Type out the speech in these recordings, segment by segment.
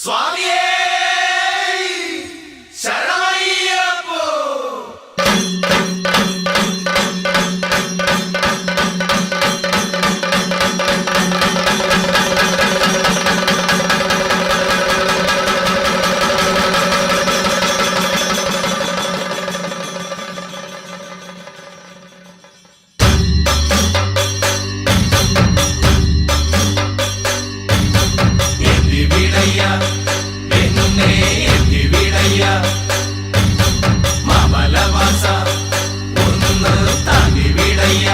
സ്വാമിയേ ശരണമയ്യപ്പോ. മാമലവാസ ഒന്ന് താങ്ങി വിടയ്യ.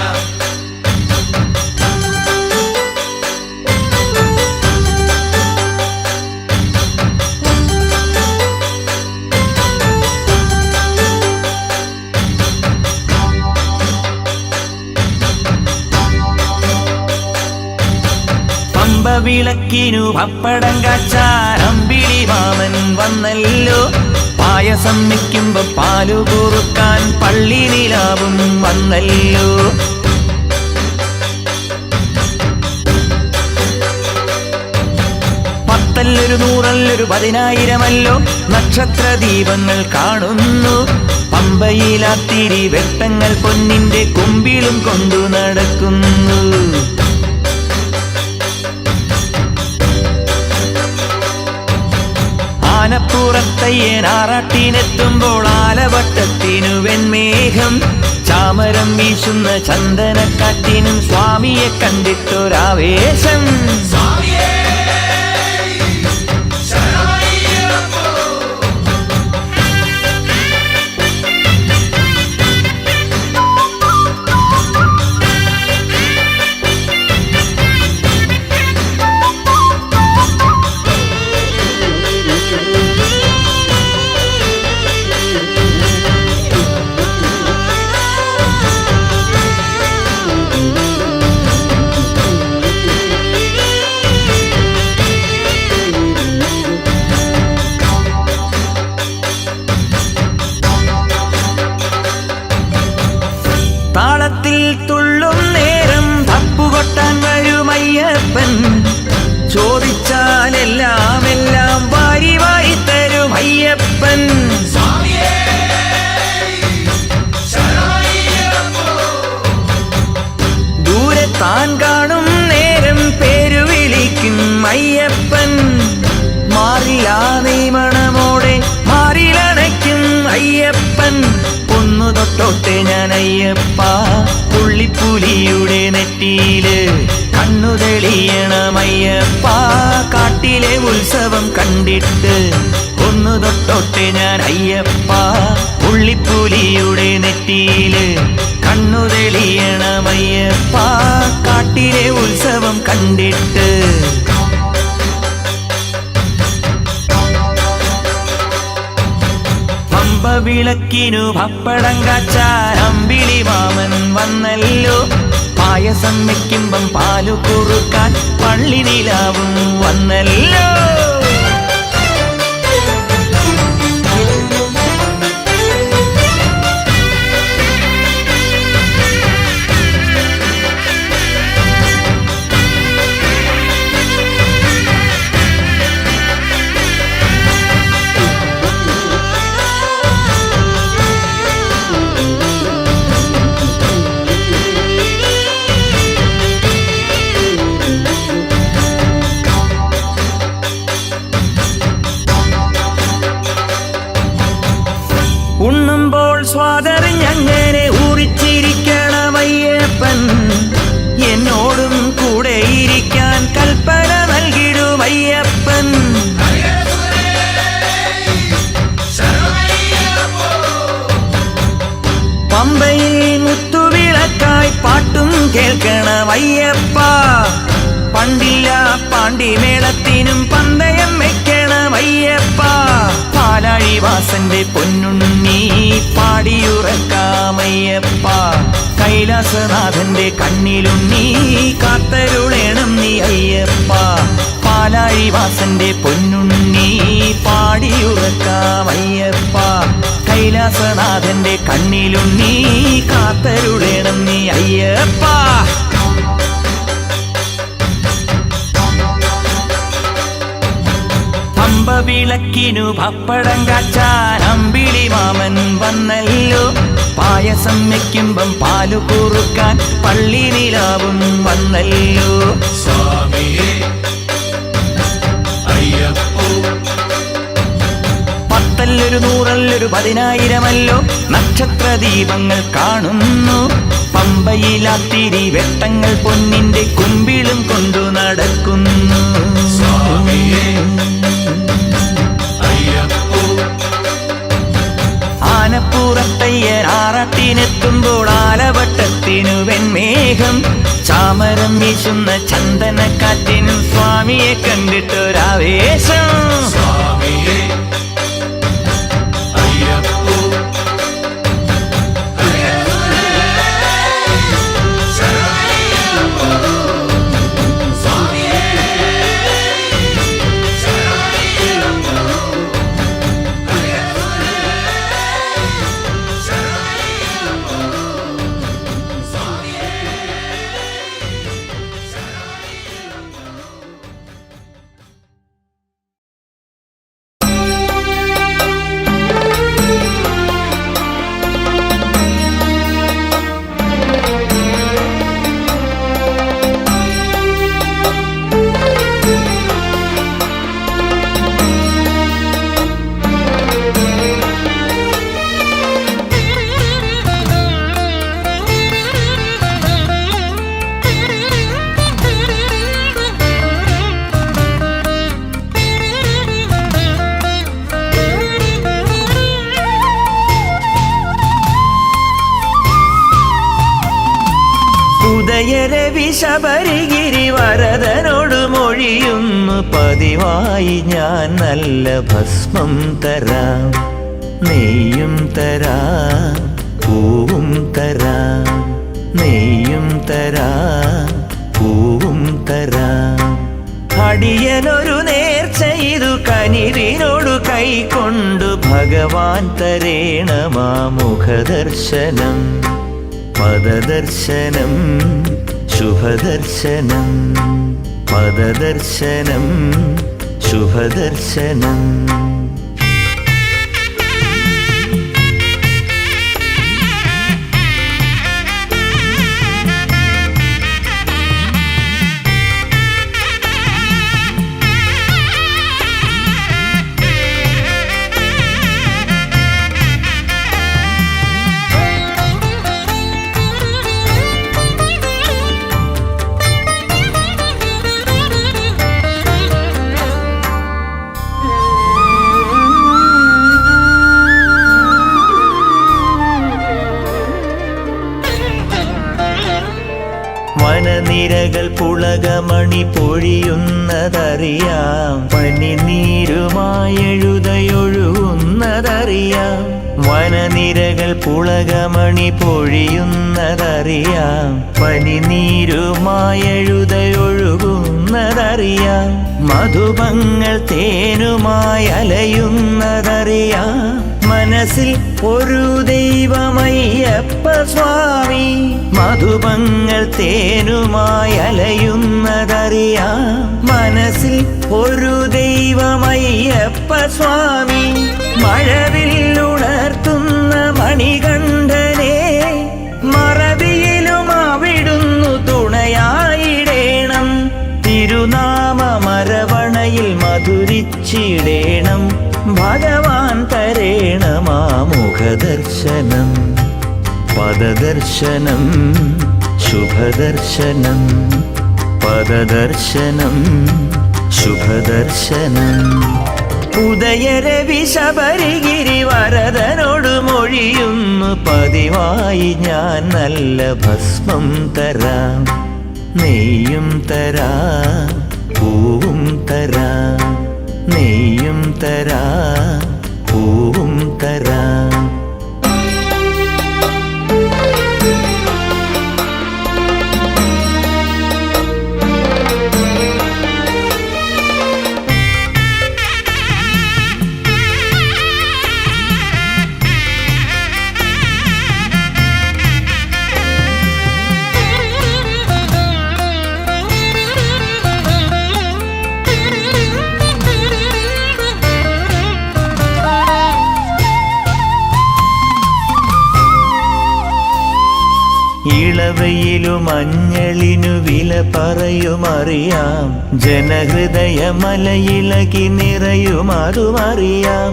വിളക്കിനു പപ്പടം കാച്ചാൻ അമ്പിളി മാമൻ വന്നല്ലോ. പായസം വെക്കുമ്പോ പാലു കുറുക്കാൻ പള്ളി നിലാവും വന്നല്ലോ. പത്തല്ലൊരു നൂറല്ലൊരു 10,000മല്ലോ നക്ഷത്ര ദീപങ്ങൾ കാണുന്നു. പമ്പയിലാത്തിരി വെട്ടങ്ങൾ പൊന്നിന്റെ കുമ്പിളും കൊണ്ടു നടക്കുന്നു. ആനപ്പുറത്തയ്യനാറാട്ടിനെത്തുമ്പോൾ ആലവട്ടത്തിനു വെൺമേഘം. ചാമരം വീശുന്ന ചന്ദനക്കാറ്റിനും സ്വാമിയെ കണ്ടിട്ടൊരാവേശം. താളത്തിൽ തുള്ളും നേരം തപ്പുകൊട്ടാൻ വരുമയ്യപ്പൻ. ചോദിച്ചാലെല്ലാം എല്ലാം വാരി വാരി തരും അയ്യപ്പൻ. ദൂരെ താൻ കാണും നേരം പേരു വിളിക്കും അയ്യപ്പൻ. മാറില്ല നെയ്മണമോടെ മാറിലണയ്ക്കും അയ്യപ്പൻ. ഒന്നു തൊട്ടോട്ടെ ഞാൻ അയ്യപ്പ പുള്ളിപ്പുലിയുടെ നെറ്റിയില് കണ്ണു തെളിയണമയ്യപ്പ. കാട്ടിലെ ഉത്സവം കണ്ടിട്ട് ഒന്നു തൊട്ടോട്ടെ ഞാൻ അയ്യപ്പ പുള്ളിപ്പുലിയുടെ നെറ്റിയില് കണ്ണു തെളിയണമയ്യപ്പ. കാട്ടിലെ ഉത്സവം കണ്ടിട്ട് വിളക്കിനു പപ്പടം കാച്ചാൻ അമ്പിളി മാമൻ വന്നല്ലോ. പായസം വെക്കുമ്പം പാലു കുറുക്കാൻ പള്ളി നിലാവും വന്നല്ലോ. ഉണ്ണുമ്പോൾ സ്വാതറിഞ്ഞങ്ങനെ ഊറിച്ചിരിക്കണമയ്യപ്പൻ. എന്നോടും കൂടെ ഇരിക്കാൻ കൽപ്പന നൽകിടും അയ്യപ്പൻ. പമ്പയിൽ മുത്തുവിളക്കായി പാട്ടും കേൾക്കണമയ്യപ്പ. പണ്ടില്ല പാണ്ടിമേളത്തിനും പന്തയം വെക്കണമയ്യപ്പ. പാലാഴിവാസന്റെ പൊന്നുണ്ണി പാടിയുറക്കാമയ്യപ്പ. കൈലാസനാഥന്റെ കണ്ണിലുണ്ണി കാത്തരുളേണം നീ അയ്യപ്പ. പാലാഴിവാസന്റെ പൊന്നുണ്ണി പാടിയുറക്കാമയ്യപ്പ. കൈലാസനാഥന്റെ കണ്ണിലുണ്ണി കാത്തരുളേണം നീ അയ്യപ്പ. പമ്പ വിളക്കിനു പപ്പടം കാച്ചാൻ അമ്പിളി മാമൻ വന്നല്ലോ. പായസം വെക്കുമ്പം പാലു കുറുക്കാൻ പള്ളി നിലാവും വന്നല്ലോ. സ്വാമിയേ അയ്യപ്പോ. പത്തല്ലൊരു നൂറല്ലൊരു 10,000മല്ലോ നക്ഷത്ര ദീപങ്ങൾ കാണുന്നു. പമ്പയിലാത്തിരി വെട്ടങ്ങൾ പൊന്നിന്റെ കുമ്പിളും കൊണ്ടു നടക്കുന്നു. സ്വാമിയേ അയ്യപ്പോ. ആനപ്പുറത്തയ്യർ ആറാട്ടിനെത്തുമ്പോൾ ആലവട്ടത്തിനു വെൺമേഘം. ചാമരം വീശുന്ന ചന്ദനക്കാറ്റിനും സ്വാമിയെ കണ്ടിട്ടൊരാവേശം. സ്വാമിയേ അയ്യപ്പോ. ശരണയ്യപ്പോ. സ്വാമിയേ ശരണയ്യപ്പോ. ശരണയ്യപ്പോ. സ്വാമിയേ ഉദയരവി ശബരിഗിരി വരദനോട് മൊഴിയുന്നു. പതിവായി ഞാൻ നല്ല ഭസ്മം തരാം, നെയ്യും തരാം, പൂവും തരാം. നെയ്യും തരാം, പൂവും തരാം. അടിയനൊരു നേർച്ച ഇതു കനിവിനോടു കൈക്കൊണ്ടു ഭഗവാൻ തരേണമാ മുഖദർശനം. പദദർശനം ശുഭദർശനം. പദദർശനം ശുഭദർശനം. വനനിരകൾ പുളകമണി പൊഴിയുന്നതറിയാം. പനിനീരുമായെഴുതയൊഴുകുന്നതറിയാം. വനനിരകൾ പുളകമണി പൊഴിയുന്നതറിയാം. പനിനീരുമായെഴുതയൊഴുകുന്നതറിയാം. മധുപങ്ങൾ തേനുമായി അലയുന്നതറിയാം. മനസ്സിൽ ഒരു ദൈവമയ്യപ്പ സ്വാമി. മധുപങ്ങൾ തേനുമായി അലയുന്നതറിയാം. മനസ്സിൽ ഒരു ദൈവമയ്യപ്പ സ്വാമി. മഴവില്ലുണർത്തുന്ന മണികണ്ഠനെ മറവിയിലും അവിടുന്നു തുണയായിടേണം. തിരുനാമമരവണയിൽ മധുരിച്ചിടേണം. ഭഗവാൻ തരേണമാ മുഖദർശനം. പദദർശനം ശുഭദർശനം. പദദർശനം ശുഭദർശനം. ഉദയരവി ശബരിഗിരി വരദനോട് മൊഴിയുന്നു. പതിവായി ഞാൻ നല്ല ഭസ്മം തരാം, നെയ്യും തരാം, പൂവും തരാം. നെയ്യും തരാം, പൂവും തരാം. ഇളവയിലും മഞ്ഞളിനു വില പറയുമറിയാം. ജനഹൃദയ മലയിളകി നിറയും അതുമറിയാം.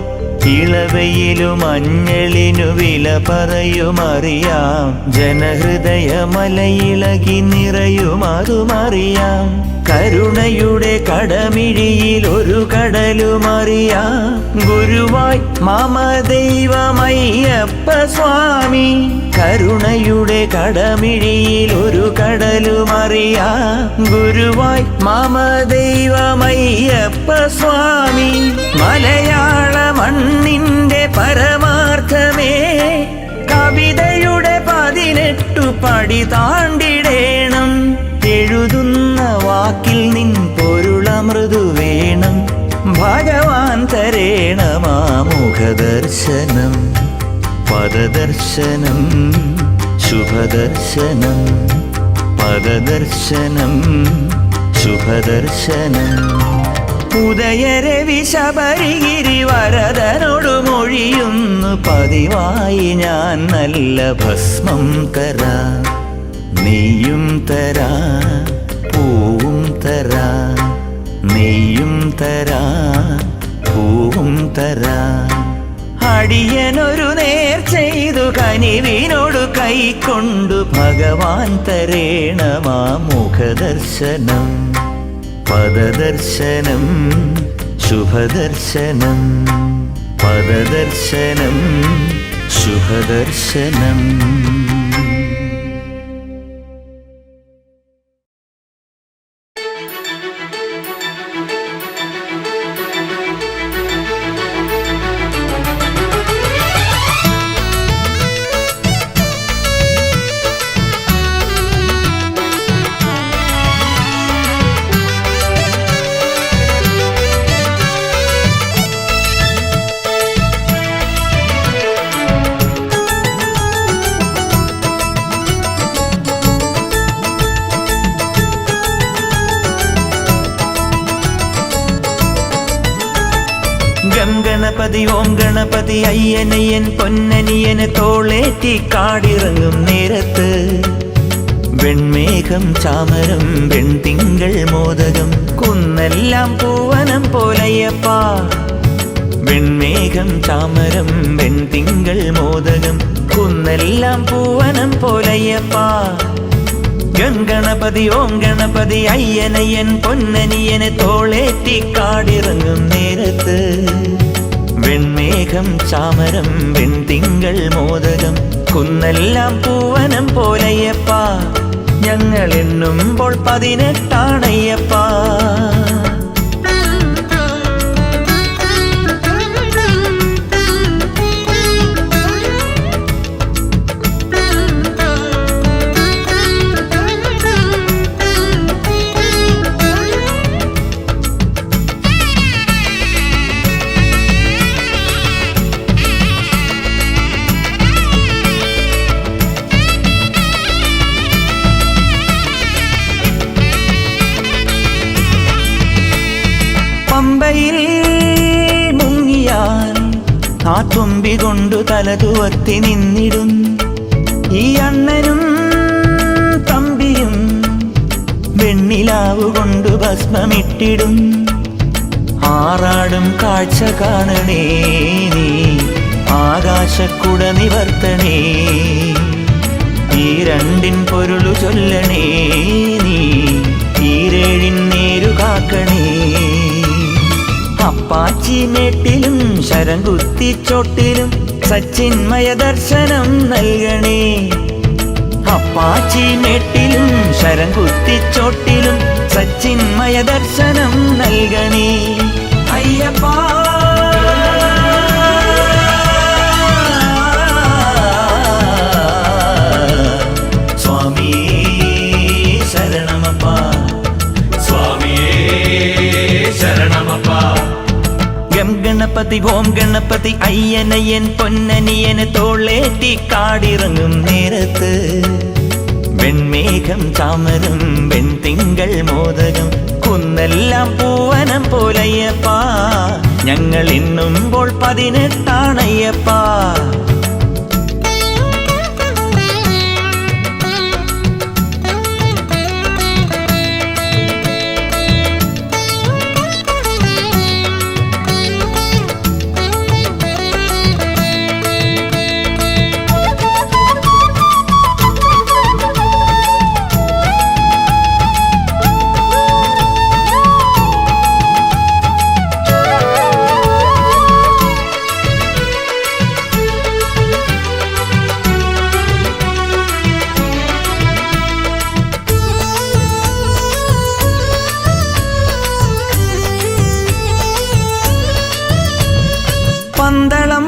ഇളവയിലും മഞ്ഞളിനു വില പറയുമറിയാം. ജനഹൃദയ മലയിളകി നിറയും അതുമറിയാം. കരുണയുടെ കടമിഴിയിൽ ഒരു കടലുമറിയാം. ഗുരുവായി മമ ദൈവമയ്യപ്പ സ്വാമി. കരുണയുടെ കടമിഴിയിൽ ഒരു കടലുമറിയാം. ഗുരുവായി മമ ദൈവമയ്യപ്പ സ്വാമി. മലയാള മണ്ണിന്റെ പരമാർത്ഥമേ, കവിതയുടെ 18 പടി താണ്ടിടേണം. എഴുതുന്ന വാക്കിൽ നിൻ പൊരുളമൃദു വേണം. ഭഗവാൻ തരേണമാ മുഖദർശനം, പദദർശനം, ശുഭദർശനം. പദദർശനം, ശുഭദർശനം. ഉദയരവി ശബരിഗിരി വരദനോടു മൊഴിയുന്നു പതിവായി ഞാൻ നല്ല ഭസ്മം തരാ. നെയ്യും തരാ, പൂവും തരാ. നെയ്യും തരാ, പൂവും തരാ. അടിയനൊരു നേർ ചെയ്തു കനിവിനോടു കൈക്കൊണ്ടു ഭഗവാൻ തരേണമാ മുഖദർശനം, പദദർശനം, ശുഭദർശനം. പദദർശനം, ശുഭദർശനം. ഗണപതി ഓം ഗണപതി അയ്യനയ്യൻ പൊന്നനിയന് തോളേറ്റി കാടിറങ്ങും നേരത്ത് വെൺമേഘം ചാമരം വെൺതിങ്കൾ മോദകം കുന്നെല്ലാം പൂവനം പോലയ്യപ്പ. വെൺമേഘം ചാമരം വെൺതിങ്കൾ മോദകം കുന്നെല്ലാം പൂവനം പോലയ്യപ്പ. ഗണപതി ഓം ഗണപതി അയ്യനയ്യൻ പൊന്നനിയന് തോളേറ്റി കാടിറങ്ങും നേരത്ത് വെൺമേഘം ചാമരം വെൺതിങ്കൾ മോദകം കുന്നെല്ലാം പൂവനം പോലയ്യപ്പ. ഞങ്ങൾ എണ്ണുമ്പോൾ 18 പമ്പയിൽ മുങ്ങിയാൽ ആ തുമ്പി കൊണ്ടു തല തുവർത്തി നിന്നിടും ഈ അണ്ണനും തമ്പിയും. വെണ്ണിലാവു കൊണ്ടു ഭസ്മമിട്ടിടും. ആറാടും കാഴ്ച കാണണേ നീ ആകാശക്കുട നിവർത്തണേ. ഈ രണ്ടിൻ പൊരുളു ചൊല്ലണേ നീ ഈരേഴിൻ നേരു കാക്കണേ. അപ്പാച്ചി മേട്ടിലും ശരംകുത്തിച്ചോട്ടിലും സച്ചിന്മയ ദർശനം നൽകണേ. അപ്പാച്ചി മേട്ടിലും ശരംകുത്തിച്ചോട്ടിലും സച്ചിന്മയ ദർശനം നൽകണേ അയ്യപ്പ. സ്വാമിയേ ശരണമപ്പ, സ്വാമിയേ ശരണമപ്പ. ഗണപതി ഓം ഗണപതി അയ്യനയ്യൻ പൊന്നനിയന് തോളേറ്റി കാടിറങ്ങും നേരത്ത് വെൺമേഘം ചാമരം വെൺതിങ്കൾ മോദകം കുന്നെല്ലാം പൂവനം പോലയ്യപ്പ. ഞങ്ങൾ എണ്ണുമ്പോൾ 18 പന്തളം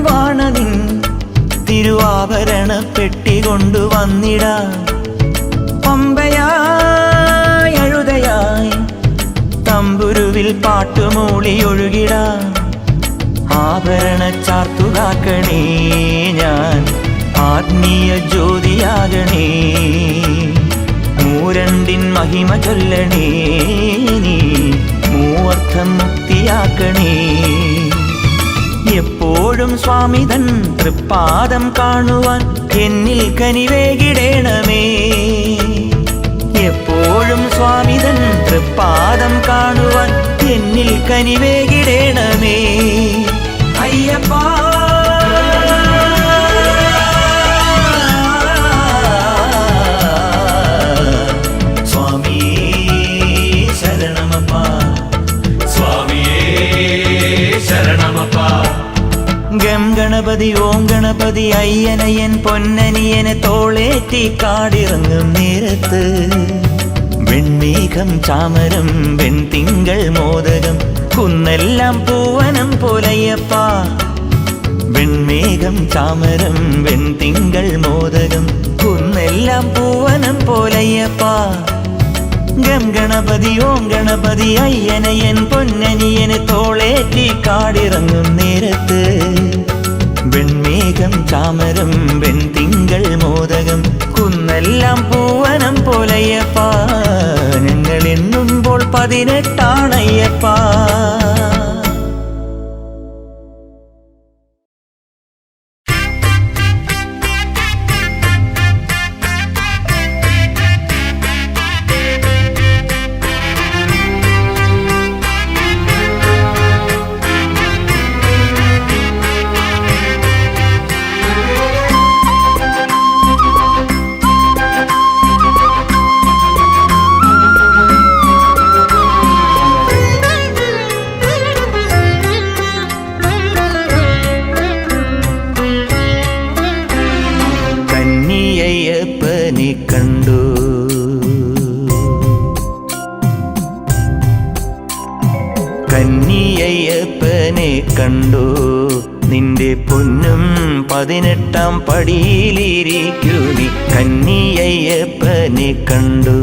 വാണനിൻ തിരുവാഭരണ പെട്ടി കൊണ്ടുവന്നിടാ. പമ്പയായി അഴുതയായി തമ്പുരുവിൽ പാട്ടുമൂളി ഒഴുകിടാ. ആഭരണ ചാർത്തുകാക്കണേ ഞാൻ ആത്മീയ ജ്യോതിയാകണേ. മൂരണ്ടിൻ മഹിമ ചൊല്ലണേ നീ മൂവർത്ഥം മുക്തിയാക്കണേ. എപ്പോഴും സ്വാമിതൻ തൃപ്പാദം കാണുവാൻ എന്നിൽ കനിവേകിടേണമേ. എപ്പോഴും സ്വാമിതൻ തൃപ്പാദം കാണുവാൻ എന്നിൽ കനിവേകിടേണമേ. അയ്യപ്പാ ഗം ഗണപതി ഓം ഗണപതി അയ്യനയ്യൻ പൊന്നനിയനെ തോളേറ്റി കാടിറങ്ങും നേരത്ത് വെൺമേഘം ചാമരം വെൺതിങ്കൾ മോദകം കുന്നെല്ലാം പൂവനം പോലയ്യപ്പ. വെൺമേഘം ചാമരം വെൺതിങ്കൾ മോദകം കുന്നെല്ലാം പൂവനം പോലയ്യപ്പ. ഗം ഗണപതി ഓം ഗണപതി അയ്യനയ്യൻ പൊന്നനിയനെ തോളേറ്റി കാടിറങ്ങും നേരത്ത് വെൺമേഘം ചാമരം വെൺതിങ്കൾ മോദകം കുന്നെല്ലാം പൂവനം പോലയ്യപ്പ. ഞങ്ങൾ എണ്ണുമ്പോൾ 18 കണ്ടു. കന്നിയയ്യപ്പനെ കണ്ടു നിന്റെ പൊന്നും 18 പടിയിലിരിക്കുനി. കന്നിയയ്യപ്പനെ കണ്ടു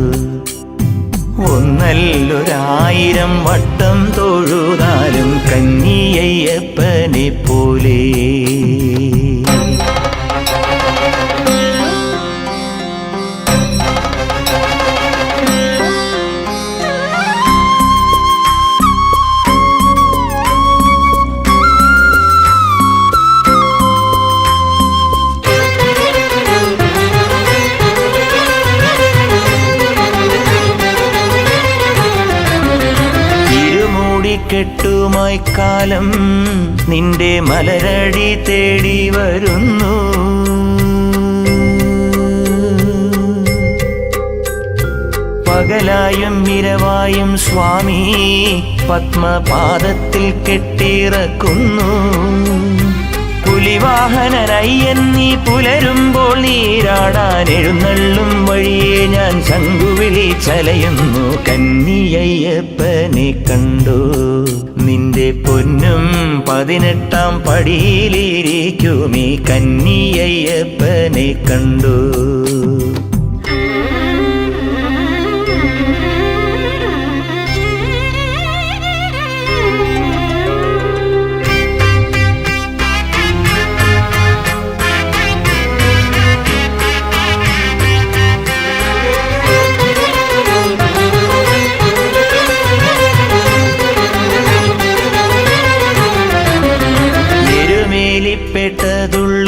ഒന്നല്ലൊരായിരം വട്ടം തൊഴുതാലും കന്നിയയ്യപ്പനെ പോലെ. കെട്ടുമായി കാലം നിന്റെ മലരടി തേടി വരുന്നു. പകലായും ഇരവായും സ്വാമി പത്മപാദത്തിൽ കെട്ടിറക്കുന്നു. പുലിവാഹനനയ്യൻ നീ പുലരുമ്പോൾ നീരാടാൻ എഴുന്നള്ളും വഴിയെ ഞാൻ ശംഖുവിളി ചലയുന്നു. കന്നിയയ്യപ്പനെ കണ്ടു നിന്റെ പൊന്നും 18 പടിയിലിരിക്കുമീ. കന്നിയയ്യപ്പനെ കണ്ടു.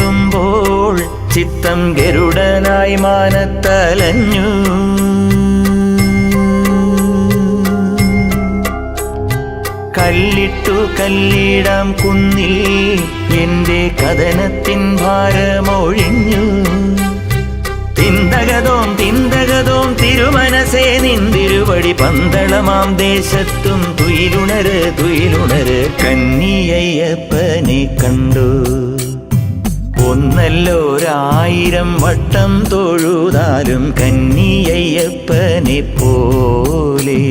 ുമ്പോൾ ചിത്തം ഗരുഡനായി മാനത്തലഞ്ഞു. കല്ലിട്ടു കല്ലിടാം കുന്നിൽ എന്റെ കഥനത്തിൻ ഭാരമൊഴിഞ്ഞു. തിന്തകതോം തിന്തകതോം തിരുമനസേ നിന്തിരുവടി പന്തളമാം ദേശത്തും തുയിലുണര് തുയിലുണര്. കന്നിയയ്യപ്പനെ കണ്ടു ഒന്നല്ലൊരായിരം വട്ടം തൊഴുതാലും കന്നിയയ്യപ്പനെ പോലെ.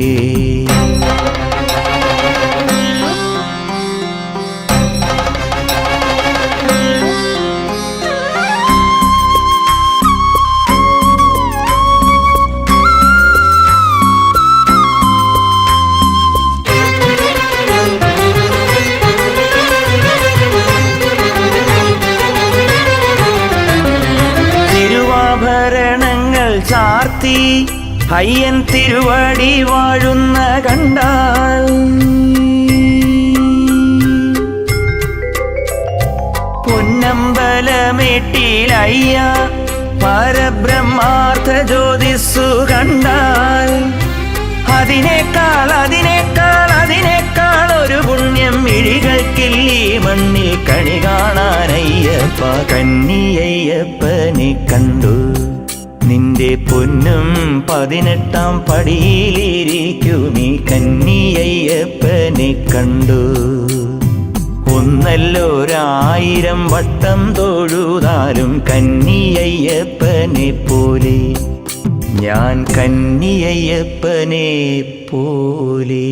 ചാർത്തി അയ്യൻ തിരുവടി വാഴുന്ന കണ്ടാൽ പൊന്നമ്പലമേട്ടിലയ്യ പരബ്രഹ്മാർത്ഥ ജ്യോതിസ്സു കണ്ടാൽ അതിനേക്കാൾ ഒരു പുണ്യം മിഴികൾക്കില്ലീ മണ്ണിൽ കണി കാണാനയ്യപ്പ. കന്നിയയ്യപ്പനെ കണ്ടു നിന്റെ പൊന്നും 18-ാം പടിയിലിരിക്കുമീ കന്നിയയ്യപ്പനെ കണ്ടു. ഒന്നല്ലോ 1000 വട്ടം തൊഴുതാലും കന്നിയയ്യപ്പനെ പോലെ ഞാൻ കന്നിയയ്യപ്പനെ പോലെ.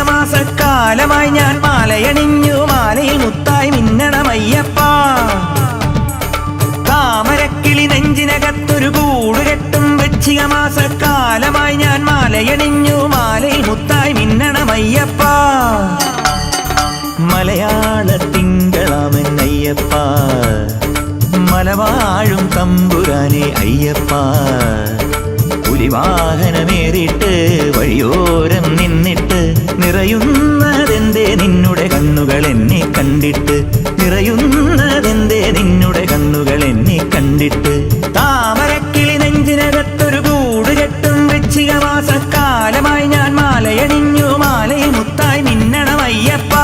മാസക്കാലമായി ഞാൻ മാലയണിഞ്ഞു മാലയിൽ മുത്തായി മിന്നണമയ്യപ്പ. താമരക്കിളി നെഞ്ചിനകത്തൊരു കൂടുകെട്ടും വൃശ്ചിക മാസക്കാലമായി ഞാൻ മാലയണിഞ്ഞു മാലയിൽ മുത്തായി മിന്നണമയ്യപ്പ. മലയാള തിങ്കളാമെന്നയ്യപ്പ, മലവാഴും തമ്പുരാനെ അയ്യപ്പ. പുലിവാഹനമേറിയിട്ട് വഴിയോരം നിന്നിട്ട് നിറയുന്നതെന്തേ നിന്നുടെ കണ്ണുകൾ എന്നെ കണ്ടിട്ട്, നിറയുന്നതെന്തേ നിന്നുടെ കണ്ണുകൾ എന്നെ കണ്ടിട്ട്. താമരക്കിളി നെഞ്ചിനകത്തൊരു കൂടുകെട്ടും വൃശ്ചിക മാസക്കാലമായി ഞാൻ മാലയണിഞ്ഞു മാലയിൽ മുത്തായി മിന്നണമയ്യപ്പ.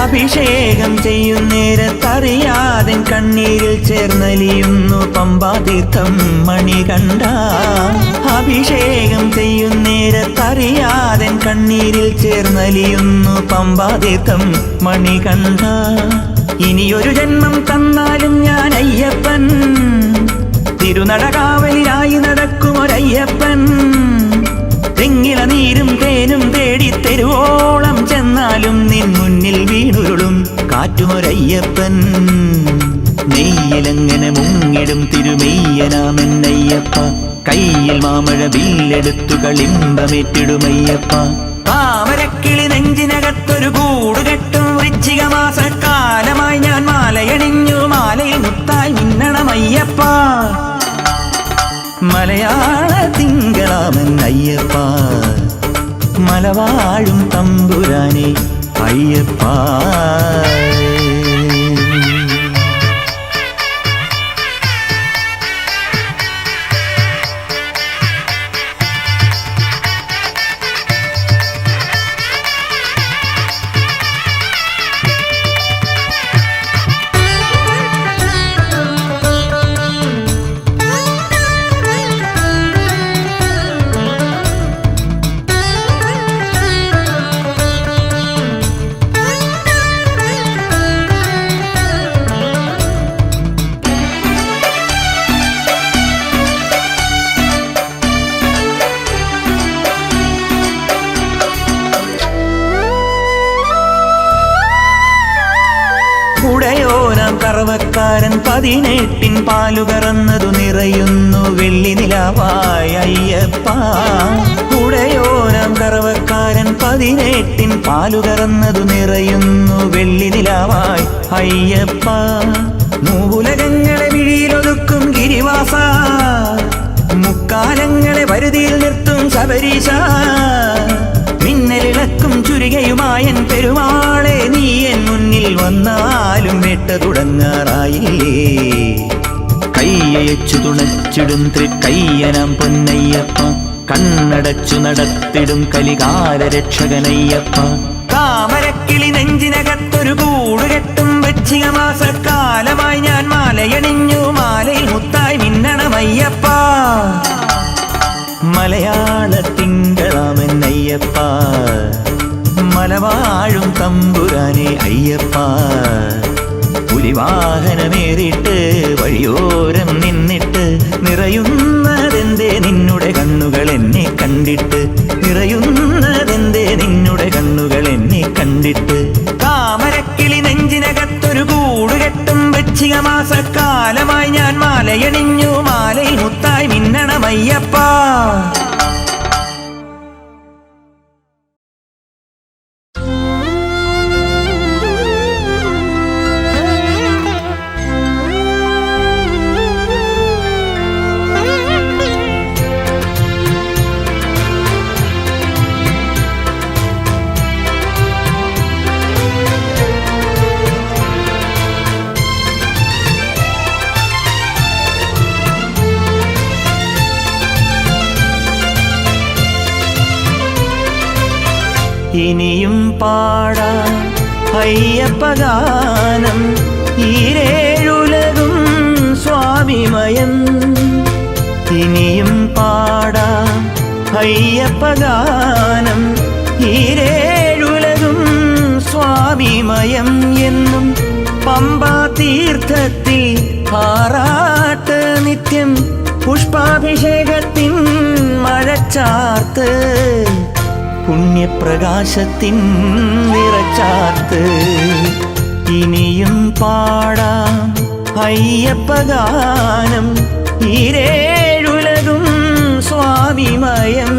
അഭിഷേകം ചെയ്യുന്നേരത്തറിയാതെ കണ്ണീരിൽ ചേർന്നലിയുന്നു പമ്പാതീർത്ഥം മണികണ്ഠ. അഭിഷേകം ചെയ്യുന്നേരത്തറിയാതെ കണ്ണീരിൽ ചേർന്നലിയുന്നു പമ്പാതീർത്ഥം മണികണ്ഠ. ഇനിയൊരു ജന്മം തന്നാലും ഞാൻ അയ്യപ്പൻ, തിരുനടകാവലിനായി നടക്കുമൊരയ്യപ്പൻ. തെങ്ങില നീരും തേനും തേടി തെരുവോളം ചെന്നാലും നിൻ മുന്നിൽ വീണുരുളും കാറ്റുമൊരയ്യപ്പൻ. നെയ്യിലെങ്ങനെ മുങ്ങിടും തിരുമെയ്യനാമെന്നയ്യപ്പ, കയ്യിൽ മാമഴ ബില്ലെടുത്തു കളിമ്പമേറ്റിടുമയ്യപ്പ. താമരക്കിളി നെഞ്ചിനകത്തൊരു കൂടുകെട്ടും വൃശ്ചിക മാസക്കാലമായി ഞാൻ മാലയണിഞ്ഞു മാലയിൽ മുത്തായി മിന്നണമയ്യപ്പ. മലയാള തിങ്കളാമെന്നയ്യപ്പ, മലവാഴും തമ്പുരാനെ അയ്യപ്പ. ഉടയോനാം കറവക്കാരൻ 18 പാലുകറന്നതു നിറയുന്നു വെള്ളി നിലാവായി അയ്യപ്പ. ഉടയോനാം കറവക്കാരൻ 18 പാലുകറന്നതു നിറയുന്നു വെള്ളി നിലാവായി അയ്യപ്പ. മൂവുലകങ്ങളെ വിഴിയിലൊതുക്കും ഗിരിവാസ, കാലങ്ങളെ വരുതിയിൽ നിർത്തും ശബരീശ. മിന്നലിളക്കും ചുരികയുമായൻ പെരുമാളെ നീ എൻ മുന്നിൽ വന്നാലും വേട്ട തുടങ്ങാറായില്ലേ. കയ്യയച്ചു തുണച്ചിടും തൃക്കയ്യനാം പൊന്നയ്യപ്പ, കണ്ണടച്ചു നടത്തിടും കലികാല രക്ഷകനയ്യപ്പ. താമരക്കിളി നെഞ്ചിനകത്തൊരു കൂടുകെട്ടും വൃശ്ചിക മാസക്കാലമായി ഞാൻ മാലയണിഞ്ഞു, മാലയിൽ മുത്തായി മിന്നണമയ്യപ്പ. മലയാള തിങ്കളാമൻ അയ്യപ്പ, മലവാഴും തമ്പുരാനെ അയ്യപ്പ. പുലിവാഹനമേറിട്ട് വഴിയോരം നിന്നിട്ട് നിറയുന്നതെന്തേ നിന്നുടെ കണ്ണുകൾ എന്നെ കണ്ടിട്ട്, നിറയുന്നതെന്തേ നിന്നുടെ കണ്ണുകൾ എന്നെ കണ്ടിട്ട്. താമരക്കിളി നെഞ്ചിനകത്തൊരു കൂടുകെട്ടും വൃശ്ചിക മാസക്കാലമായി ഞാൻ മാലയണിഞ്ഞു, മാലയിൽ മുത്തായി മിന്നണമയ്യപ്പ. ഇനിയും പാടാം അയ്യപ്പഗാനം, ഈരേഴുലകും സ്വാമിമയം. ഇനിയും പാടാം അയ്യപ്പഗാനം, ഈരേഴുലകും സ്വാമിമയം. എന്നും പമ്പാ തീർത്ഥത്തിൽ ആറാട്ട് നിത്യം, പുഷ്പാഭിഷേകത്തിൻ മഴച്ചാർത്ത്, പുണ്യപ്രകാശത്തിൻ നിറച്ചാർത്ത്. ഇനിയും പാടാം അയ്യപ്പഗാനം, ഈരേഴുലകും സ്വാമിമയം.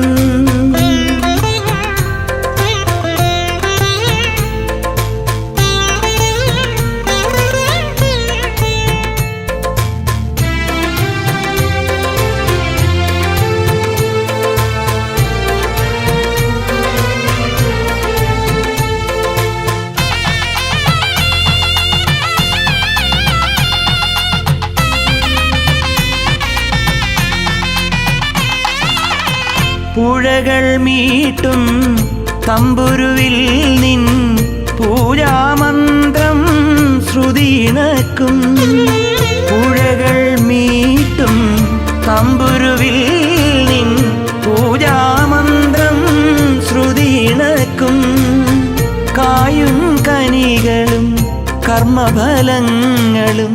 പുഴകൾ മീട്ടും തമ്പുരുവിൽ നിൻ പൂജാമന്ത്രം ശ്രുതിയിണക്കും. പുഴകൾ മീട്ടും തമ്പുരുവിൽ നിൻ പൂജാമന്ത്രം ശ്രുതിയിണക്കും. കായും കനികളും കർമ്മഫലങ്ങളും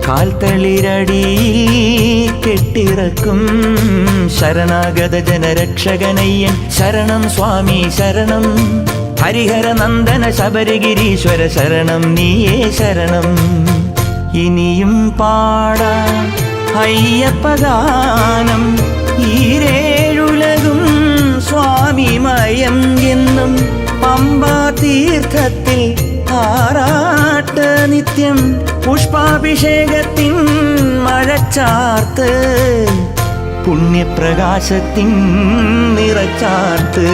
കാൽത്തളിരടിയിൽ കെട്ടിറക്കും. ശരണാഗത ജനരക്ഷകനയ്യൻ ശരണം സ്വാമി ശരണം. ഹരിഹര നന്ദന ശബരിഗിരീശ്വര ശരണം നീയേ ശരണം. ഇനിയും പാടാം അയ്യപ്പഗാനം, ഈരേഴുലകും സ്വാമിമയം. എന്നും പമ്പാ തീർത്ഥത്തിൽ ആറാട്ട് നിത്യം, പുഷ്പാഭിഷേകത്തിൻ മഴച്ചാർത്ത്, പുണ്യപ്രകാശത്തിൻ നിറച്ചാർത്ത്.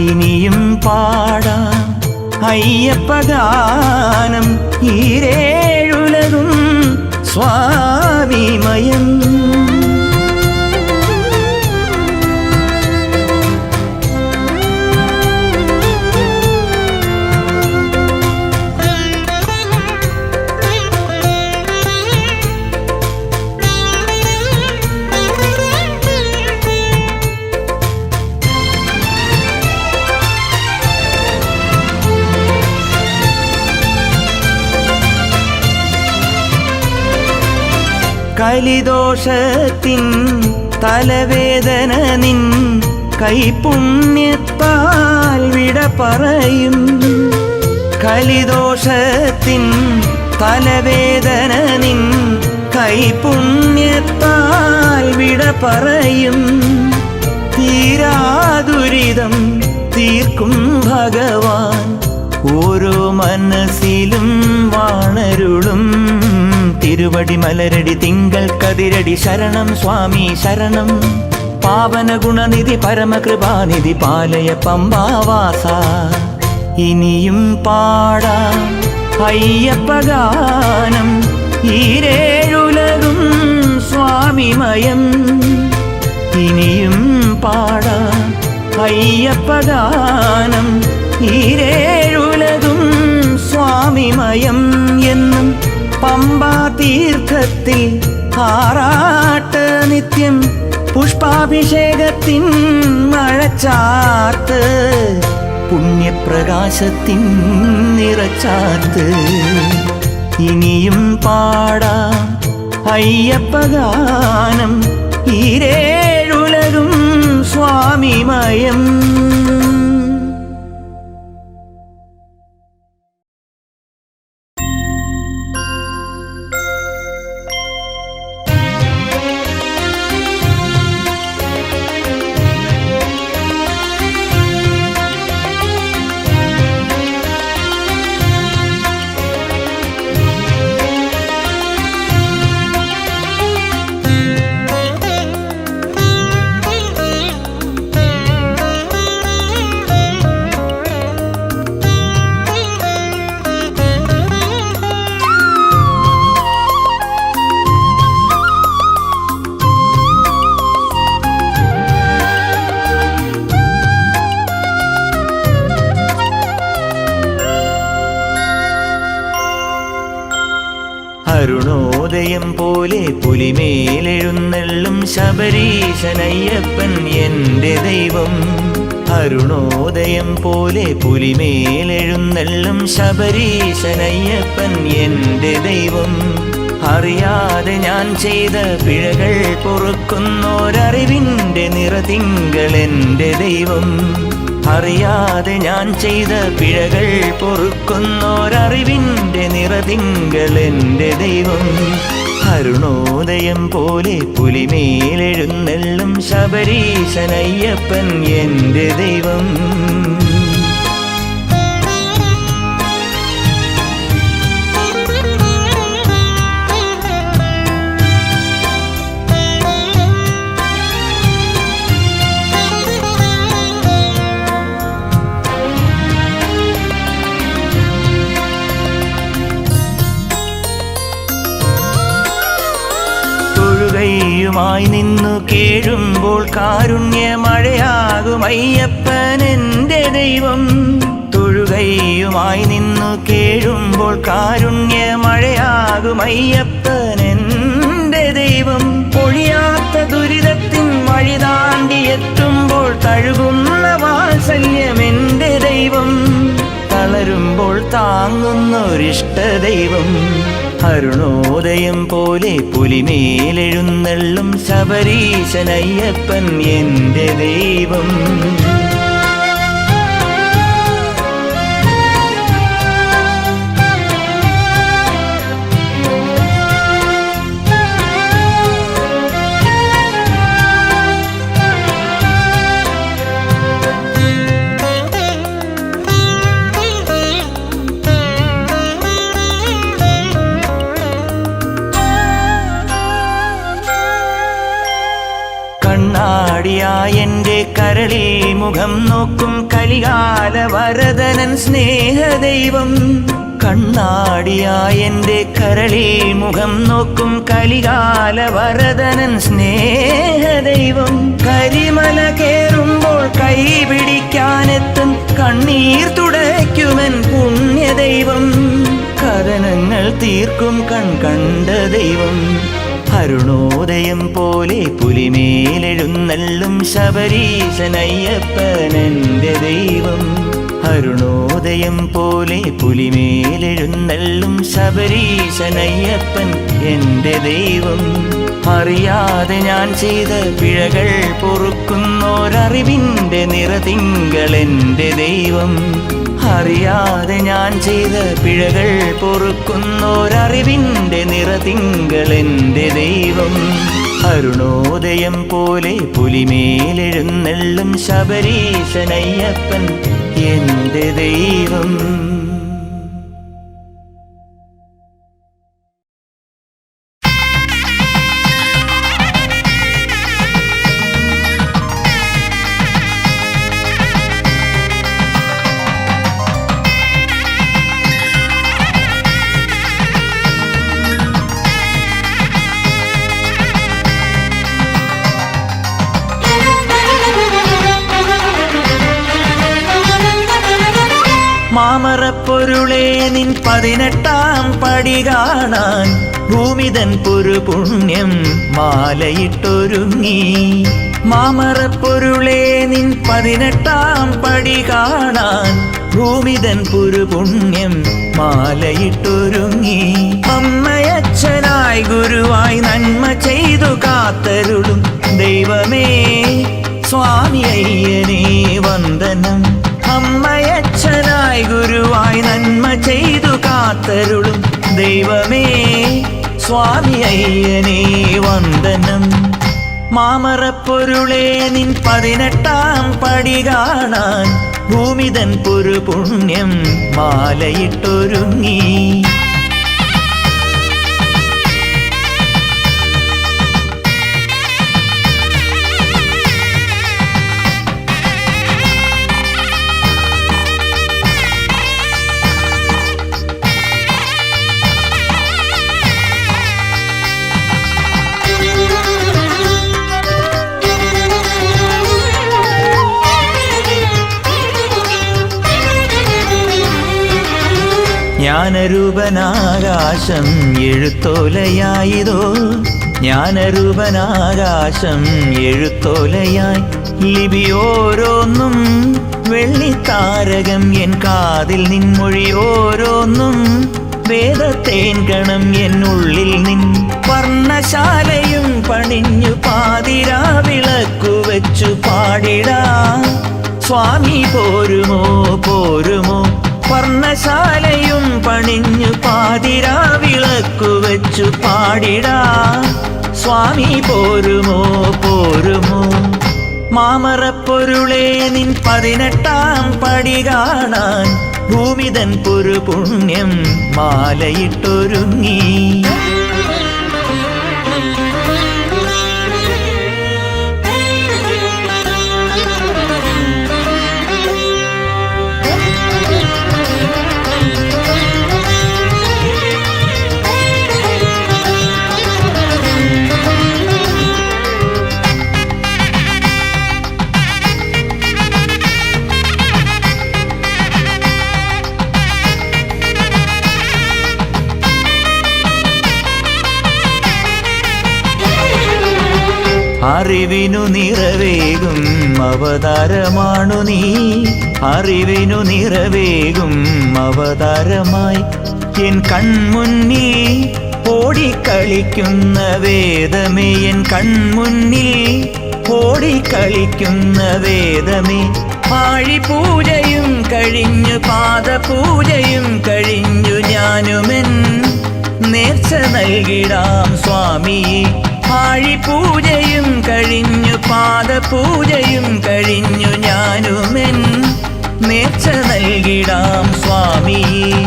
ഇനിയും പാടാം അയ്യപ്പഗാനം, ഈരേഴുലകും സ്വാമിമയം. കലിദോഷത്തിൻ തലവേദന നിൻ കൈപുണ്യത്താൽ വിട പറയും. കലിദോഷത്തിൻ തലവേദന നിൻ കൈപുണ്യത്താൽ വിട പറയും. തീരാദുരിതം തീർക്കും ഭഗവാൻ, ഓരോ മനസ്സിലും വാണരുളും തിരുവടി മലരടി തിങ്കൾ കതിരടി ശരണം സ്വാമി ശരണം. പാവന ഗുണനിധി പരമകൃപാനിധി പാലയ പമ്പാവാസ. ഇനിയും പാടാം അയ്യപ്പഗാനം, ഈരേഴുലകും സ്വാമിമയം. ഇനിയും പാടാം അയ്യപ്പഗാനം, ഈരേഴുലകും സ്വാമിമയം. എന്നും പമ്പാ തീർത്ഥത്തിൽ ആറാട്ട് നിത്യം, പുഷ്പാഭിഷേകത്തിൻ മഴച്ചാർത്ത്, പുണ്യപ്രകാശത്തിൻ നിറച്ചാർത്ത്. ഇനിയും പാടാം അയ്യപ്പഗാനം, ഈരേഴുലകും സ്വാമിമയം. അരുണോദയം പോലെ പുലിമേലെഴുന്നള്ളും ശബരീശനയ്യപ്പൻ എൻ്റെ ദൈവം. അരുണോദയം പോലെ പുലിമേലെഴുന്നള്ളും ശബരീശനയ്യപ്പൻ എൻ്റെ ദൈവം. അറിയാതെ ഞാൻ ചെയ്ത പിഴകൾ പൊറുക്കുന്നോരറിവിൻ്റെ നിറതിങ്കൾ എൻ്റെ ദൈവം. അറിയാതെ ഞാൻ ചെയ്ത പിഴകൾ പൊറുക്കുന്നോരറിവിൻ്റെ നിറതിങ്കൾ എൻ്റെ ദൈവം. അരുണോദയം പോലെ പുലിമേലെഴുന്നള്ളും ശബരീശനയ്യപ്പൻ എൻ്റെ ദൈവം. ായി നിന്നു കേഴുമ്പോൾ കാരുണ്യമഴയാകും അയ്യപ്പൻ എൻ്റെ ദൈവം. തൊഴുകയുമായി നിന്നു കേഴുമ്പോൾ കാരുണ്യമഴയാകും അയ്യപ്പൻ എൻ്റെ ദൈവം. പൊഴിയാത്ത ദുരിതത്തിൻ വഴി താണ്ടിയെത്തുമ്പോൾ തഴുകുന്ന വാത്സല്യം എൻ്റെ ദൈവം. തളരുമ്പോൾ താങ്ങുന്നൊരിഷ്ട ദൈവം. അരുണോദയം പോലെ പുലിമേലെഴുന്നള്ളും ശബരീശനയ്യപ്പൻ എൻ്റെ ദൈവം. കണ്ണാടിയായെൻ്റെ കരളിൽ മുഖം നോക്കും കലികാല വരദനൻ സ്നേഹദൈവം. കണ്ണാടിയായെൻ്റെ കരളിൽ മുഖം നോക്കും കലികാല വരദനൻ സ്നേഹദൈവം. കരിമല കേറുമ്പോൾ കൈ പിടിക്കാനെത്തും കണ്ണീർ തുടയ്ക്കുമൻ പുണ്യദൈവം. കഥനങ്ങൾ തീർക്കും കണ്ട ദൈവം. അരുണോദയം പോലെ പുലിമേലെഴുന്നള്ളും ശബരീശനയ്യപ്പൻ എൻ്റെ ദൈവം. അരുണോദയം പോലെ പുലിമേലെഴുന്നള്ളും ശബരീശനയ്യപ്പൻ എൻ്റെ ദൈവം. അറിയാതെ ഞാൻ ചെയ്ത പിഴകൾ പൊറുക്കുന്നോരറിവിൻ്റെ നിറതിങ്കൾ എൻ്റെ ദൈവം. അറിയാതെ ഞാൻ ചെയ്ത പിഴകൾ പൊറുക്കുന്നോരറിവിൻ്റെ നിറതിങ്കൾ എൻ്റെ ദൈവം. അരുണോദയം പോലെ പുലിമേലെഴുന്നള്ളും ശബരീശനയ്യപ്പൻ എൻ്റെ ദൈവം. മാമറപ്പൊരുളേ നിൻ 18-ാം പടി കാണാൻ ഭൂമിതൻ പുരുപുണ്യം മാലയിട്ടൊരുങ്ങി. മാമറപ്പൊരുളേ നിൻ 18-ാം പടി കാണാൻ ഭൂമിതൻ പുരുപുണ്യം മാലയിട്ടൊരുങ്ങി. അമ്മയച്ഛനായി ഗുരുവായി നന്മ ചെയ്തു കാത്തരുളും ദൈവമേ സ്വാമി അയ്യനേ വന്ദനം. അമ്മയച്ഛനായി ഗുരുവായി നന്മ ചെയ്തു കാത്തരുളും ദൈവമേ സ്വാമി അയ്യനേ വന്ദനം. മാമറപ്പൊരുളേ നിൻ 18-ാം പടി കാണാൻ ഭൂമിതൻ പുരുപുണ്യം മാലയിട്ടൊരുങ്ങി. ജ്ഞാനരൂപനാകാശം എഴുത്തോലയായിതോ, ജ്ഞാനരൂപനാകാശം എഴുത്തോലയായി ലിപിയോരോന്നും വെള്ളിത്താരകം എൻ കാതിൽ നിൻമൊഴി ഓരോന്നും വേദത്തേൻ ഗണം എന്നുള്ളിൽ നിൻ വർണ്ണശാലയും പണിഞ്ഞു പാതിരാ വിളക്കു വെച്ചു പാടിടാ സ്വാമി പോരുമോ പോരുമോ. വർണ്ണശാലയും പണിഞ്ഞു പാതിരാ വിളക്കു വെച്ചു പാടിടാ സ്വാമി പോരുമോ പോരുമോ. മാമറപ്പൊരുളേ നിൻ 18-ാം പടി കാണാൻ ഭൂമിതൻ പുരുപുണ്യം മാലയിട്ടൊരുങ്ങി. അറിവിനു നിറവേകും അവതാരമാണു നീ, അറിവിനു നിറവേകും അവതാരമായി എൻ കൺമുന്നിൽ ഓടിക്കളിക്കുന്ന വേദമേ, എൻ കൺമുന്നിൽ ഓടിക്കളിക്കുന്ന വേദമേ. ആഴിപൂജയും കഴിഞ്ഞു പാദപൂജയും കഴിഞ്ഞു ഞാനുമെൻ നേർച്ച നൽകിടാം സ്വാമിയെ. ആഴിപൂജയും കഴിഞ്ഞു പാദപൂജയും കഴിഞ്ഞു ഞാനുമെൻ നേർച്ച നൽകിടാം സ്വാമിയെ.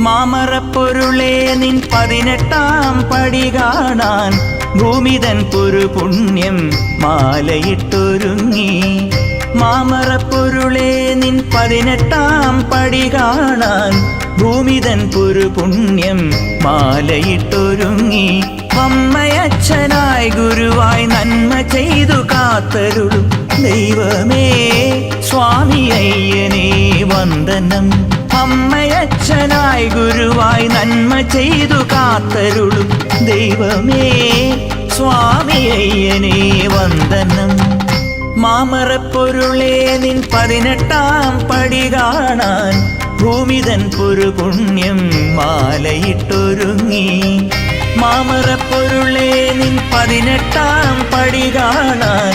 മാമറപ്പൊരുളേ നിൻ 18-ാം പടി കാണാൻ ഭൂമിതൻ പുരുപുണ്യം മാലയിട്ടൊരുങ്ങി. മാമറപ്പൊരുളേ നിൻ 18-ാം പടി കാണാൻ ഭൂമിതൻ പുരുപുണ്യം മാലയിട്ടൊരുങ്ങി. അമ്മയച്ഛനായി ഗുരുവായി നന്മ ചെയ്തു കാത്തരുളും ദൈവമേ സ്വാമി അയ്യനേ വന്ദനം. അമ്മയച്ഛനായി ഗുരുവായി നന്മ ചെയ്തു കാത്തരുളും ദൈവമേ സ്വാമി അയ്യനേ വന്ദനം. മാമറപ്പൊരുളേ നിൻ 18-ാം പടി കാണാൻ ഭൂമിതൻ പുരുപുണ്യം മാലയിട്ടൊരുങ്ങി. മാമറപ്പൊരുളേ നിൻ 18-ാം പടി കാണാൻ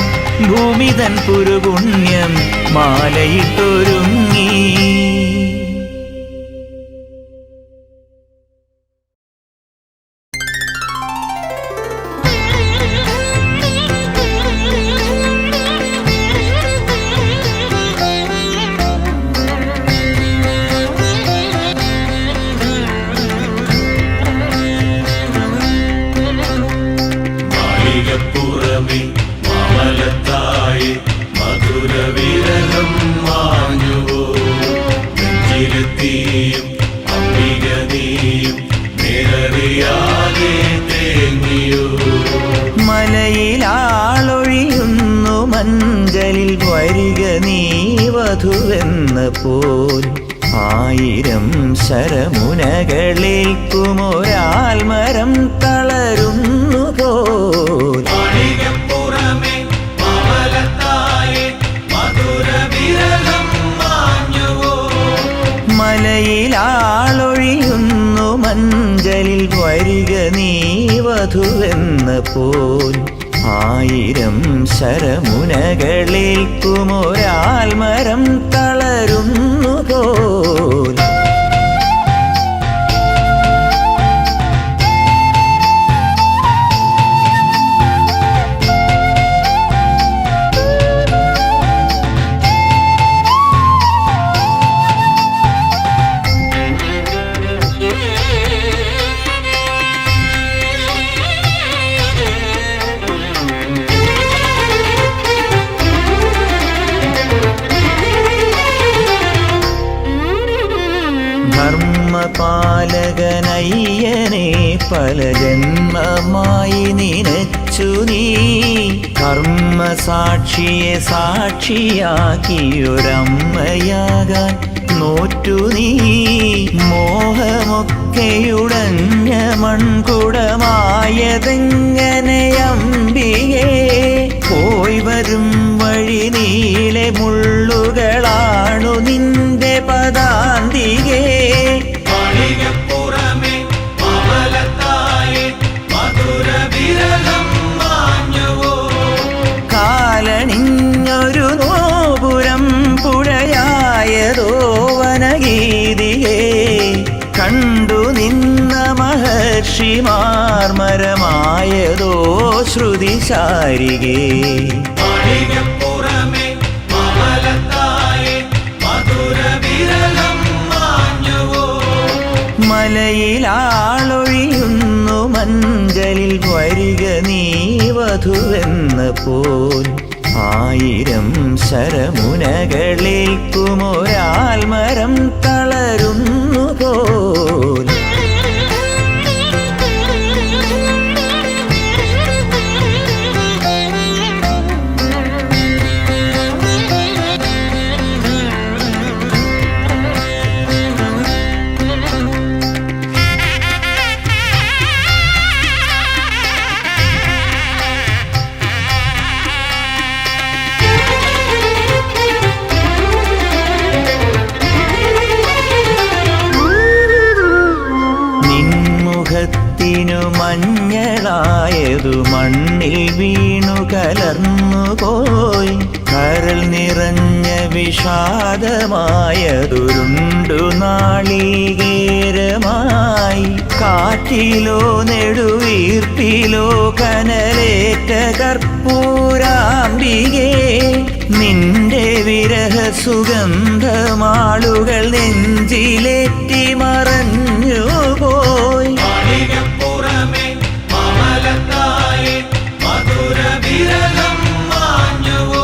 ഭൂമിതൻ പുരുപുണ്യം മാലയിട്ടൊരുങ്ങി. മാമലത്തായി മധുരവിരഹം മാഞ്ഞുവോ, നെഞ്ചിലെത്തിയും അംബിക നീയും നേരറിയാതെ തേങ്ങിയോ. മലയിലാളൊഴിയുന്നു മഞ്ചലിൽ വരിക നീ വധുവെന്ന പോൽ, ആയിരം ശരമുനകളേൽക്കുമൊരാൽമരം തളരുന്നു പോൽ മാളികപ്പുറമേ മാമലത്തായേ മധുരവിരഹം മാഞ്ഞുവോ. മലയിലാളൊഴിയുന്നു മഞ്ചലിൽ വരിക നീ വധുവെന്ന പോൽ ആയിരം ശരമുനകളേൽക്കുമൊരാൽമരം തളരുന്നു പോൽ ധർമ്മപാലകനയ്യനെ പല ജന്മമായി നിനച്ചു നീ കർമ്മസാക്ഷിയെ സാക്ഷിയാക്കിയൊരമ്മയാകാൻ നോറ്റു നീ മോഹമൊക്കെയുടഞ്ഞ മൺകുടമായതെങ്ങനെ അംബികേ പോയി വരും വഴി നീളെ മുള്ളുകളാണു നിന്റെ പദാന്തികേ. മാളികപ്പുറമേ മാമലത്തായേ മധുരവിരഹം മാഞ്ഞുവോ. കാലണിഞ്ഞൊരു നോപുരം പുഴയായതോ വനഗീതികേ കണ്ടു നിന്ന മഹർഷിമാർ മരമായതോ ശ്രുതിശാരികേ. മാളികപ്പുറമേ മാമലത്തായേ മധുരവിരഹം മാഞ്ഞുവോ. മലയിലാളൊഴിയുന്നു മഞ്ചലിൽ വരിക നീ വധുവെന്ന പോൽ ആയിരം ശരമുനകളേൽക്കുമൊരാൽമരം തളരുന്നു പോൽ ത്തിനു മഞ്ഞളായതു മണ്ണിൽ വീണു കലർന്നു പോയി കരൾ നിറഞ്ഞ വിഷാദമായതുരുണ്ടു നാളികേരമായി കാറ്റിലോ നെടുവീർപ്പിലോ കനലേറ്റ കർപ്പൂരാംബികേ നിന്റെ വിരഹ സുഗന്ധമാളുകൾ നെഞ്ചിലേറ്റി മറഞ്ഞു പോയി. മാളികപ്പുറമേ മാമലത്തായേ മധുരവിരഹം മാഞ്ഞുവോ.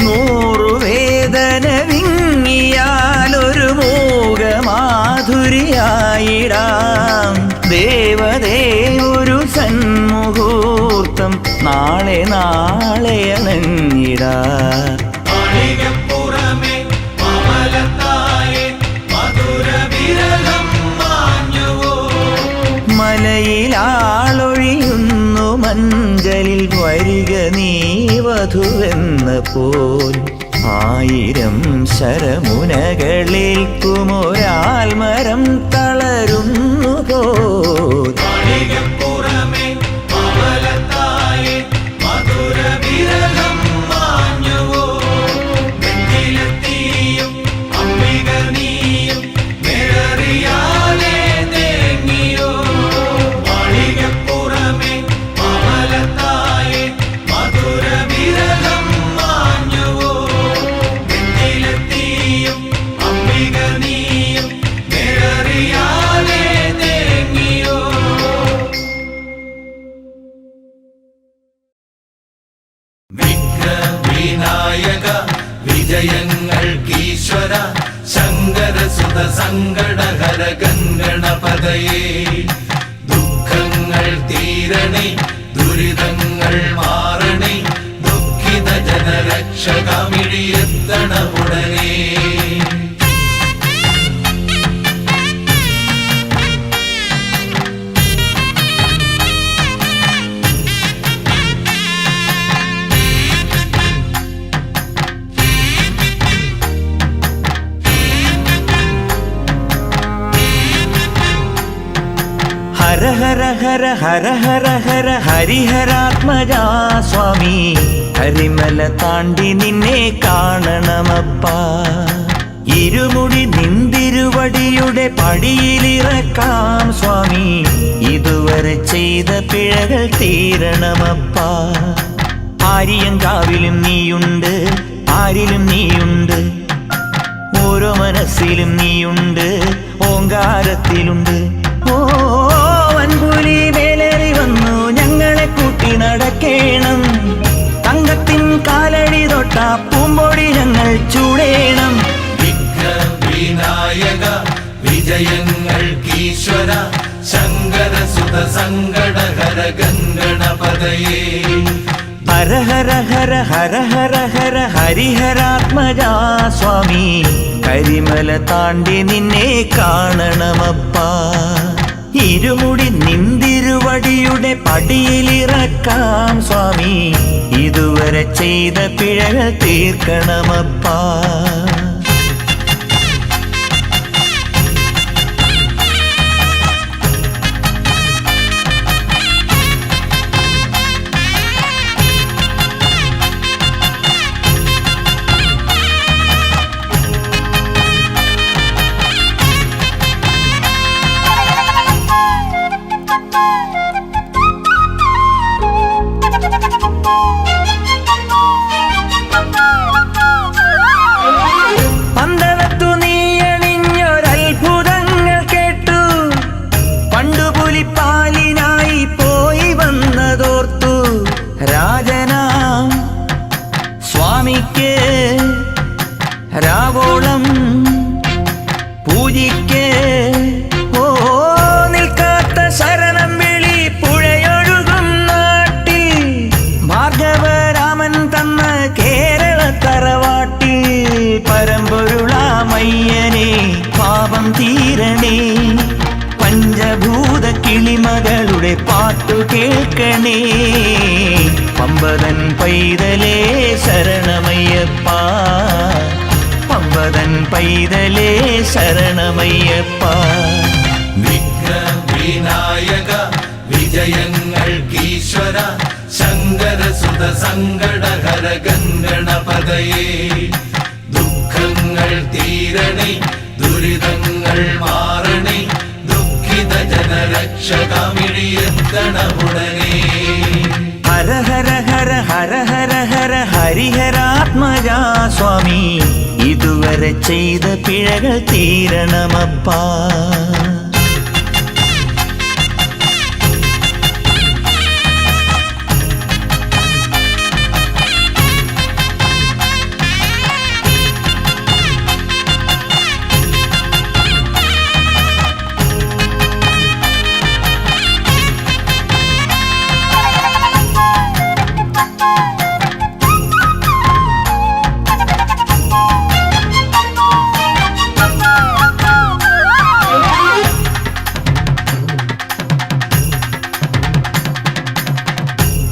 നൂറുവേദന വിങ്ങിയാലൊരു മൂകമാധുരിയായിടാം ദേവതേ ഒരു സന്മുഹൂർത്തം നാളെ നാളെ അണഞ്ഞിടാ. മാളികപ്പുറമേ മാമലത്തായേ മധുരവിരഹം മാഞ്ഞുവോ. മലയിലാളൊഴിയുന്നു മഞ്ചലിൽ വരിക നീ വധുവെന്ന പോൽ ആയിരം ശരമുനകളേൽക്കുമൊരാൽമരം തളരുന്നു പോൽ മാളികപ്പുറമേ മാമലത്തായേ മധുരവിരഹം മാഞ്ഞുവോ. നെഞ്ചിലെത്തിയും അംബിക നീയും നിഴറിയാതെ തേങ്ങിയോ. മാളികപ്പുറമേ മാമലത്തായേ മധുരവിരഹം മാഞ്ഞുവോ. നെഞ്ചിലെത്തിയും അംബിക നീയും നിഴറിയാതെ തേങ്ങിയോ. വിഘ്നവിനായക വിജയങ്ങൾക്കീശ്വര ശങ്കരസുത സങ്കടഹര ഗംഗണപതയേ ദുഃഖങ്ങൾ തീരണേ ദുരിതങ്ങൾ മാറണേ ദുഃഖിത ജനരക്ഷകമിഴിയെത്തണ ഉടനേ. ഹര ഹര ഹര ഹര ഹര ഹര ഹരിഹരാത്മജാ സ്വാമി കരിമല താണ്ടി നിന്നെ കാണണമപ്പാ ഇരുമുടി നിന്തിരുവടിയുടെ പടിയിലിറക്കാം സ്വാമി ഇതുവരെ ചെയ്ത പിഴകൾ തീരണമപ്പാ ആര്യങ്കാവിലും നീയുണ്ട് ആരിലും നീയുണ്ട് ഓരോ മനസ്സിലും നീയുണ്ട് ഓങ്കാരത്തിലുണ്ട് ഓ വൻപുലി മേലേറി വന്നു ഞങ്ങളെ കൂട്ടി നടക്കേണം തങ്കത്തിൻ കാലടി തൊട്ട പൂമ്പൊടി ഞങ്ങൾ ചൂടേണം വിനായക വിജയങ്ങൾക്കീശ്വര ശങ്കരസുത സങ്കടഹര ഗംഗണപതയേ ഹര ഹര ഹര ഹര ഹര ഹര ഹരിഹരാത്മജാ സ്വാമി കരിമല താണ്ടി നിന്നെ കാണണമപ്പാ ഇരുമുടി നിന്തിരുവടിയുടെ പടിയിലിറക്കാം സ്വാമി ഇതുവരെ ചെയ്ത പിഴകൾ തീർക്കണമപ്പാ രാവോളം പൂജിക്ക് ഓ നിൽക്കാത്ത ശരണം വിളി പുഴയൊഴുകും നാട്ടിൽ ഭാർഗവരാമൻ തന്ന കേരള തറവാട്ടിൽ പരമ്പൊരുളാമയ്യനെ പാപം തീരണേ പഞ്ചഭൂത കിളിമകളുടെ പാട്ടു കേൾക്കണേ പമ്പതൻ പൈതലേ ശരണമയ്യപ്പാ പമ്പതൻ പൈതലേ ശരണമയ്യപ്പാ വിനായക വിജയങ്ങൾക്കീശ്വര ശങ്കരസുത സങ്കടഹര ഗംഗണപതയേ ദുഃഖങ്ങൾ തീരണേ ദുരിതങ്ങൾ മാറണേ ദുഃഖിത ജനരക്ഷകമിഴിയെത്തണമുടനേ ഹര ഹര ഹര ഹര ഹര ഹര ഹരിഹരാത്മജാ സ്വാമി ഇതുവരെ ചെയ്ത പിഴകൾ തീരണമപ്പാ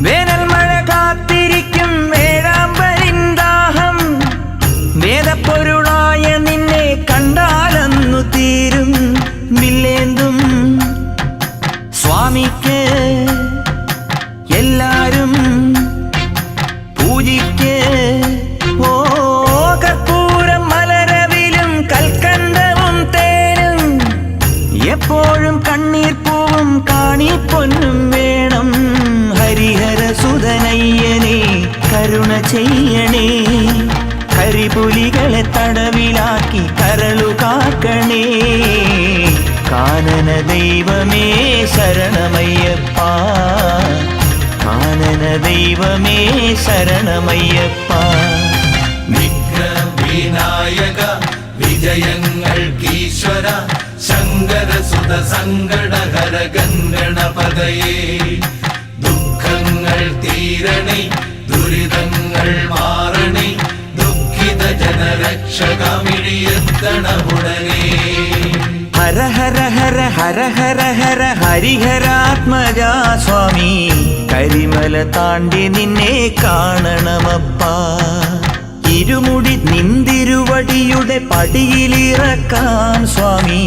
വേനൽ മഴ കാത്തിരിക്കും വേഴാമ്പലിന്ദാഹം വേദപ്പൊരുളായ നിന്നെ കണ്ടാലന്നു തീരും വില്ലേന്തും സ്വാമിക്ക് എല്ലാരും പൂജിക്ക് ഓ കർപ്പൂരം മലരവിലും കൽക്കണ്ടവും തേനും എപ്പോഴും കണ്ണീർ പൂവും കാണിപ്പൊന്നും വേണം ഹരിഹരസുതനയ്യനെ കരുണ ചെയ്യണേ കരിപുലികളെ തടവിലാക്കി കരളു കാക്കണേ കാനന ദൈവമേ ശരണമയ്യപ്പാ കാനന ദൈവമേ ശരണമയ്യപ്പാ വിനായക വിജയങ്ങൾക്കീശ്വര ശങ്കരസുത സങ്കടഹര ഗംഗണപതയേ ദുഃഖങ്ങൾ തീരണേ ദുരിതങ്ങൾ മാറണേ ദുഃഖിത ജനരക്ഷകമിഴിയെത്തണമുടനേ ഹര ഹര ഹര ഹര ഹര ഹര ഹരിഹരാത്മജാ സ്വാമി കരിമല താണ്ടി നിന്നെ കാണണമപ്പാ ഇരുമുടി നിന്തിരുവടിയുടെ പടിയിലിറക്കാം സ്വാമി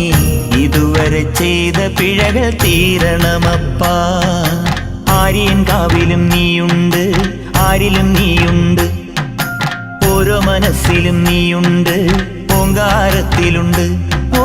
ഇതുവരെ ചെയ്ത പിഴകൾ തീരണമപ്പാ. ആര്യൻ കാവിലും നീയുണ്ട്, ആരിലും നീയുണ്ട്, ഓരോ മനസ്സിലും നീയുണ്ട്, ഓങ്കാരത്തിലുണ്ട്. ഓ